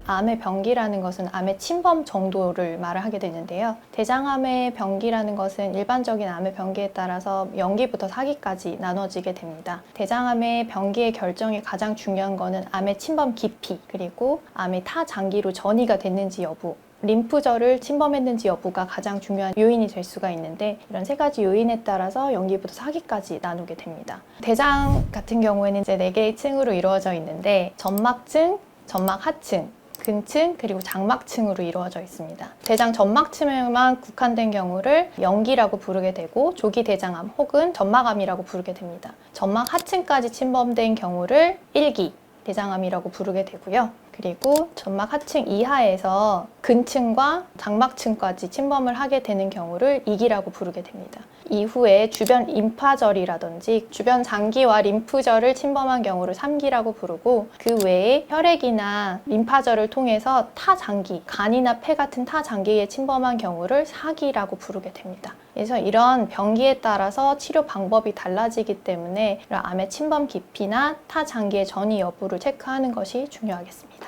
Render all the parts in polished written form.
암의 병기라는 것은 암의 침범 정도를 말을 하게 되는데요. 대장암의 병기라는 것은 일반적인 암의 병기에 따라서 0기부터 4기까지 나눠지게 됩니다. 대장암의 병기의 결정이 가장 중요한 것은 암의 침범 깊이, 그리고 암의 타 장기로 전이가 됐는지 여부, 림프절을 침범했는지 여부가 가장 중요한 요인이 될 수가 있는데, 이런 세 가지 요인에 따라서 0기부터 4기까지 나누게 됩니다. 대장 같은 경우에는 이제 4개의 층으로 이루어져 있는데, 점막층, 점막 하층, 근층, 그리고 장막층으로 이루어져 있습니다. 대장 점막층에만 국한된 경우를 영기라고 부르게 되고, 조기 대장암 혹은 점막암이라고 부르게 됩니다. 점막 하층까지 침범된 경우를 1기 대장암이라고 부르게 되고요. 그리고 점막 하층 이하에서 근층과 장막층까지 침범을 하게 되는 경우를 2기라고 부르게 됩니다. 이후에 주변 림파절이라든지 주변 장기와 림프절을 침범한 경우를 3기라고 부르고, 그 외에 혈액이나 림파절을 통해서 타장기, 간이나 폐 같은 타장기에 침범한 경우를 4기라고 부르게 됩니다. 그래서 이런 병기에 따라서 치료 방법이 달라지기 때문에 이런 암의 침범 깊이나 타장기의 전이 여부를 체크하는 것이 중요하겠습니다.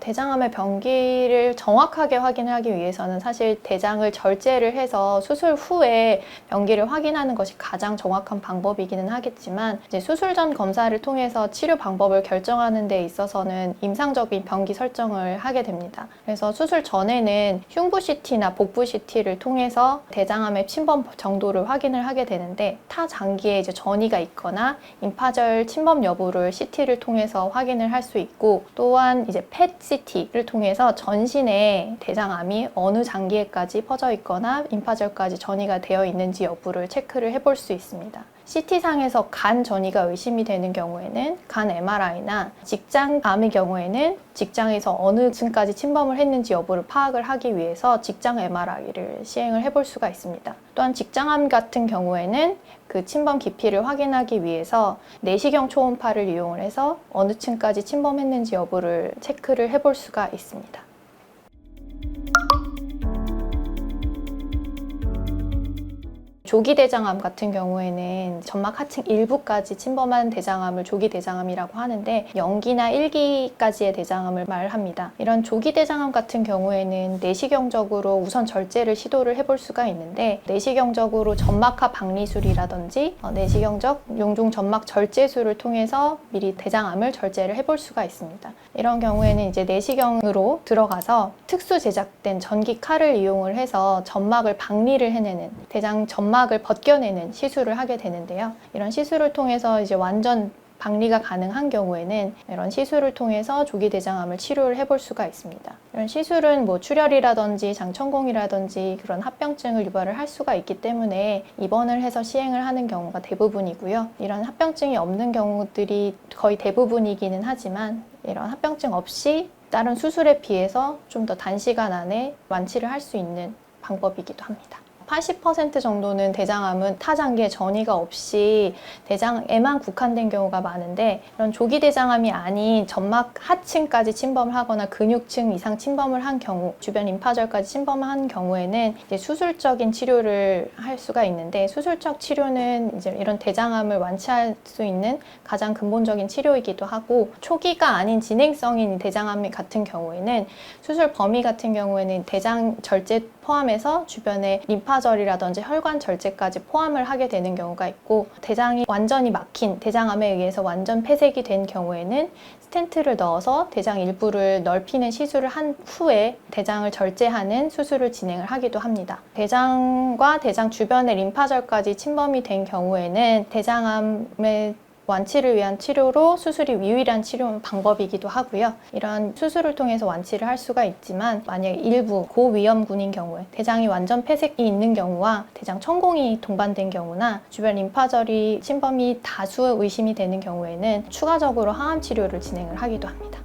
대장암의 병기를 정확하게 확인하기 위해서는 사실 대장을 절제를 해서 수술 후에 병기를 확인하는 것이 가장 정확한 방법이기는 하겠지만, 이제 수술 전 검사를 통해서 치료 방법을 결정하는 데 있어서는 임상적인 병기 설정을 하게 됩니다. 그래서 수술 전에는 흉부 CT나 복부 CT를 통해서 대장암의 침범 정도를 확인을 하게 되는데, 타 장기에 이제 전이가 있거나 임파절 침범 여부를 CT를 통해서 확인을 할 수 있고, 또한 이제 PET CT를 통해서 전신에 대장암이 어느 장기에까지 퍼져 있거나 임파절까지 전이가 되어 있는지 여부를 체크를 해볼 수 있습니다. CT상에서 간 전이가 의심이 되는 경우에는 간 MRI나 직장암의 경우에는 직장에서 어느 층까지 침범을 했는지 여부를 파악을 하기 위해서 직장 MRI를 시행을 해볼 수가 있습니다. 또한 직장암 같은 경우에는 그 침범 깊이를 확인하기 위해서 내시경 초음파를 이용을 해서 어느 층까지 침범했는지 여부를 체크를 해볼 수가 있습니다. 조기 대장암 같은 경우에는 점막 하층 일부까지 침범한 대장암을 조기 대장암이라고 하는데, 0기나 1기까지의 대장암을 말합니다. 이런 조기 대장암 같은 경우에는 내시경적으로 우선 절제를 시도를 해볼 수가 있는데, 내시경적으로 점막하 박리술이라든지 내시경적 용종 점막 절제술을 통해서 미리 대장암을 절제를 해볼 수가 있습니다. 이런 경우에는 이제 내시경으로 들어가서 특수 제작된 전기 칼을 이용을 해서 점막을 박리를 해내는, 대장 점막을 벗겨내는 시술을 하게 되는데요. 이런 시술을 통해서 이제 완전 박리가 가능한 경우에는 이런 시술을 통해서 조기 대장암을 치료를 해볼 수가 있습니다. 이런 시술은 뭐 출혈이라든지 장천공이라든지 그런 합병증을 유발을 할 수가 있기 때문에 입원을 해서 시행을 하는 경우가 대부분이고요. 이런 합병증이 없는 경우들이 거의 대부분이기는 하지만, 이런 합병증 없이 다른 수술에 비해서 좀 더 단시간 안에 완치를 할 수 있는 방법이기도 합니다. 80% 정도는 대장암은 타장기에 전이가 없이 대장에만 국한된 경우가 많은데, 이런 조기 대장암이 아닌 점막 하층까지 침범을 하거나 근육층 이상 침범을 한 경우, 주변 림파절까지 침범한 경우에는 이제 수술적인 치료를 할 수가 있는데, 수술적 치료는 이제 이런 대장암을 완치할 수 있는 가장 근본적인 치료이기도 하고, 초기가 아닌 진행성인 대장암 같은 경우에는 수술 범위 같은 경우에는 대장 절제 포함해서 주변에 림파절이라든지 혈관 절제까지 포함을 하게 되는 경우가 있고, 대장이 완전히 막힌, 대장암에 의해서 완전 폐색이 된 경우에는 스텐트를 넣어서 대장 일부를 넓히는 시술을 한 후에 대장을 절제하는 수술을 진행을 하기도 합니다. 대장과 대장 주변의 림파절까지 침범이 된 경우에는 대장암의 완치를 위한 치료로 수술이 유일한 치료 방법이기도 하고요. 이런 수술을 통해서 완치를 할 수가 있지만, 만약에 일부 고위험군인 경우에 대장이 완전 폐색이 있는 경우와 대장 천공이 동반된 경우나 주변 림파절이 침범이 다수 의심이 되는 경우에는 추가적으로 항암 치료를 진행을 하기도 합니다.